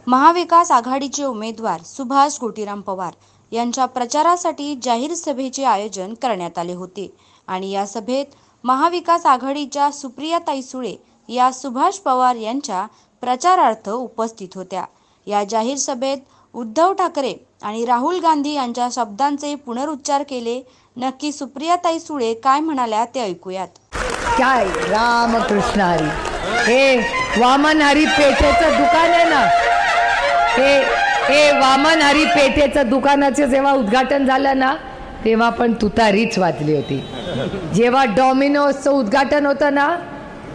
महाविकास आघाडीचे उमेदवार सुभाष गोटीराम पवार यांच्या प्रचारासाठी जाहीर सभेचे आयोजन करण्यात आले होते आणि या सभेत महाविकास आघाडीच्या सुप्रियाताई सुळे या सुभाष पवार यांच्या प्रचारार्थ उपस्थित होत्या। या जाहीर सभेत उद्धव ठाकरे आणि राहुल गांधी यांच्या शब्दांचे पुनरुच्चार केले। नक्की सुप्रियाताई सुळे काय म्हणाल्या ते ऐकूयात। काय रामकृष्ण हरी, हे वामन हरी पेठेचं दुकान आहे ना, हे वामन हरी पेठेचं दुकानाचे जेव्हा उद्घाटन झालं ना तेव्हा पण तुतारीच वाजली होती। जेव्हा डॉमिनोजचं उद्घाटन होतं ना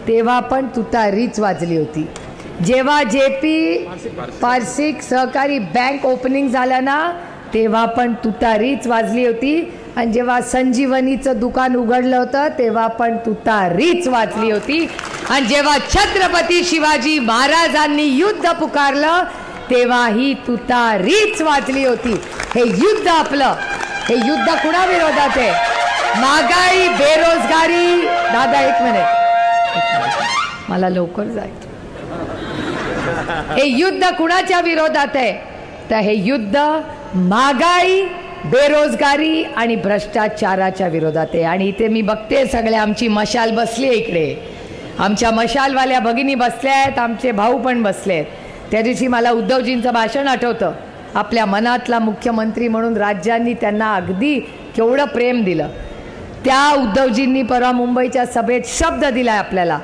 तेव्हा पण तुतारीच वाजली होती। जेव्हा जेपी पार्सिक सहकारी बँक ओपनिंग झालं ना तेव्हा पण तुतारीच वाजली होती आणि जेव्हा संजीवनीचं दुकान उघडलं होतं तेव्हा पण तुतारीच वाजली होती आणि जेव्हा छत्रपती शिवाजी महाराजांनी युद्ध पुकारलं तेव्हा ही तुतारीच वाजली होती। हे युद्ध आपलं, हे युद्ध कुणाविरोधात आहे? महागाई, बेरोजगारी। दादा एक मिनिट, मला लवकर जायचं। हे युद्ध कुणाच्या विरोधात आहे? तर हे युद्ध महागाई, बेरोजगारी आणि भ्रष्टाचाराच्या विरोधात आहे। आणि इथे मी बघते सगळे आमची मशाल बसली आहे, इकडे आमच्या मशालवाल्या भगिनी बसल्या आहेत, आमचे भाऊ पण बसले आहेत। त्या दिवशी मला उद्धवजींचं भाषण आठवतं। आपल्या मनातला मुख्यमंत्री म्हणून राज्यांनी त्यांना अगदी केवढं प्रेम दिलं। त्या उद्धवजींनी परवा मुंबईच्या सभेत शब्द दिलाय आपल्याला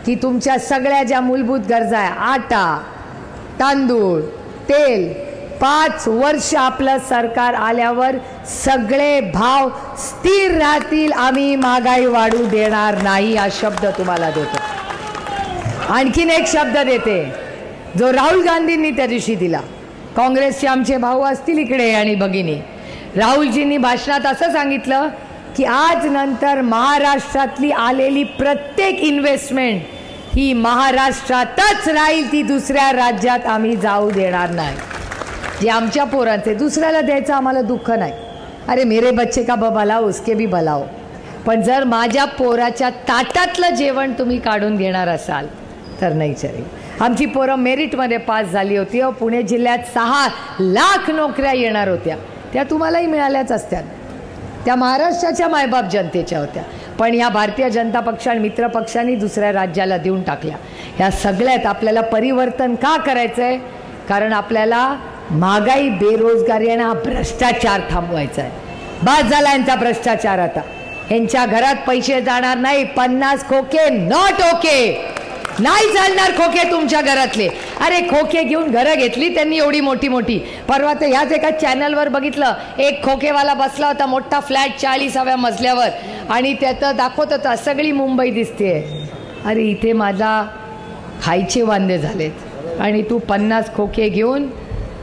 की तुमच्या सगळ्या ज्या मूलभूत गरजा आहे, आटा, तांदूळ, तेल, 5 वर्ष आपलं सरकार आल्यावर सगळे भाव स्थिर राहतील, आम्ही महागाई वाढू देणार नाही, हा शब्द तुम्हाला देतो। आणखीन एक शब्द देते जो राहुल गांधींनी त्या दिवशी दिला। काँग्रेसचे आमचे भाऊ असतील इकडे आणि भगिनी, राहुलजींनी भाषणात असं सांगितलं की आज नंतर महाराष्ट्रातली आलेली प्रत्येक इन्व्हेस्टमेंट ही महाराष्ट्रातच राहील, ती दुसऱ्या राज्यात आम्ही जाऊ देणार नाही। जे आमच्या पोरांचे दुसऱ्याला द्यायचं आम्हाला दुःख नाही, अरे मेरे बच्चे का भला हो उसके भी भला हो, पण जर माझ्या पोराच्या ताटातलं जेवण तुम्ही काढून घेणार असाल तर नाही चालेल। आमची पोरं मेरिटमध्ये पास झाली होती। पुणे जिल्ह्यात 6 लाख नोकऱ्या येणार होत्या, त्या तुम्हालाही मिळाल्याच असत्या, त्या महाराष्ट्राच्या मायबाप जनतेच्या होत्या, पण या भारतीय जनता पक्ष आणि मित्र पक्षांनी दुसऱ्या राज्याला देऊन टाकल्या। ह्या सगळ्यात आपल्याला परिवर्तन का करायचं आहे? कारण आपल्याला महागाई, बेरोजगारी आणि हा भ्रष्टाचार थांबवायचा आहे। बाद झाला यांचा भ्रष्टाचार। आता यांच्या घरात पैसे जाणार नाही, 50 खोके नॉट ओके, नाही चालणार खोके तुमच्या घरातले। अरे खोके घेऊन घरं घेतली त्यांनी एवढी मोठी मोठी। परवा तर ह्याच एका चॅनलवर बघितलं, एक खोकेवाला बसला होता मोठा फ्लॅट 40व्या मजल्यावर आणि त्याचं दाखवत होता सगळी मुंबई दिसते। अरे इथे माझा खायचे वांदे झालेत आणि तू 50 खोके घेऊन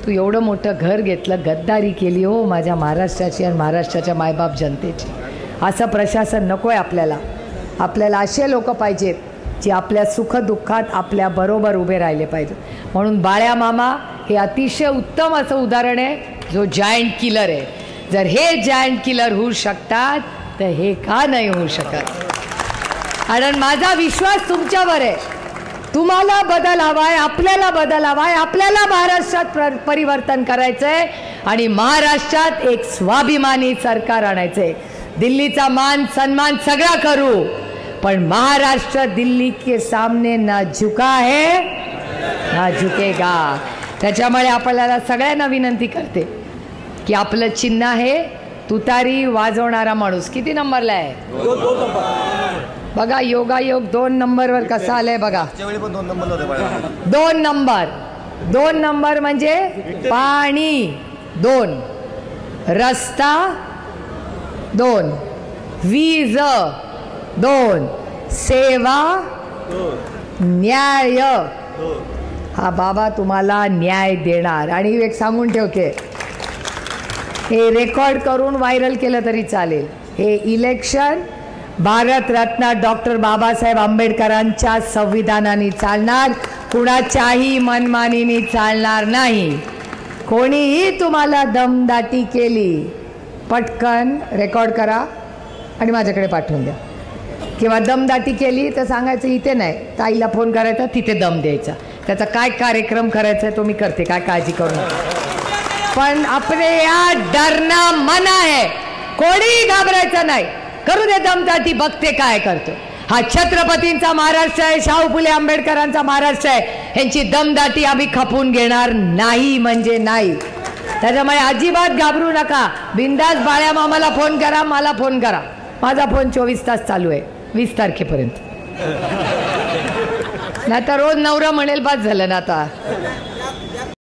तू एवढं मोठं घर घेतलं, गद्दारी केली हो माझ्या महाराष्ट्राची आणि महाराष्ट्राच्या मायबाप जनतेची। असं प्रशासन नको आहे आपल्याला। आपल्याला असे लोक पाहिजेत जे आपल्या सुखदुःखात आपल्या बरोबर उभे राहिले पाहिजे। म्हणून बाळ्या मामा हे अतिशय उत्तम असं उदाहरण आहे जो जायंट किलर आहे। जर हे जायंट किलर होऊ शकतात तर हे का नाही होऊ शकत? कारण माझा विश्वास तुमच्यावर आहे। तुम्हाला बदल हवाय, आपल्याला बदल हवाय, आपल्याला महाराष्ट्रात परिवर्तन करायचंय आणि महाराष्ट्रात एक स्वाभिमानी सरकार आणायचंय। दिल्लीचा मान सन्मान सगळा करू, पण महाराष्ट्र दिल्ली के सामने ना झुका है ना झुकेगा। त्याच्यामुळे आपल्याला सगळ्यांना विनंती करते की आपलं चिन्ह आहे तुतारी वाजवणारा माणूस। किती नंबरला आहे? बघा योगायोग 2 नंबरवर कसा आलाय बघा। 2 नंबर म्हणजे पाणी 2, रस्ता 2, वीज 2, सेवा 2, न्याय 2। हा बाबा तुम्हाला न्याय देणार। आणि एक सांगून ठेवते, हे रेकॉर्ड करून व्हायरल केलं तरी चालेल, हे इलेक्शन भारतरत्न डॉक्टर बाबासाहेब आंबेडकरांच्या संविधानाने चालणार, कुणाच्याही मनमानीने चालणार नाही। कोणीही तुम्हाला दमदाटी केली पटकन रेकॉर्ड करा आणि माझ्याकडे पाठवून द्या। किंवा दमदाटी केली तर सांगायचं इथे नाही, ताईला फोन करायचा, तिथे दम द्यायचा। त्याचा काय कार्यक्रम करायचा आहे तो मी करते, काय काळजी करू नका. पण आपले या डरना मना आहे, कोणी घाबरायचं नाही. करू दे दमदाटी, बघते काय करतो. हा छत्रपतींचा महाराष्ट्र आहे, शाहू फुले आंबेडकरांचा महाराष्ट्र आहे. ह्यांची दमदाटी आम्ही खपून घेणार नाही म्हणजे नाही. त्याच्यामुळे अजिबात घाबरू नका. बिंदास बाळ्या मामाला फोन करा, मला फोन करा. माझा फोन 24 तास चालू आहे 20 तारखेपर्यंत. नाही तर रोज नवरा म्हणेल बस झालं ना आता.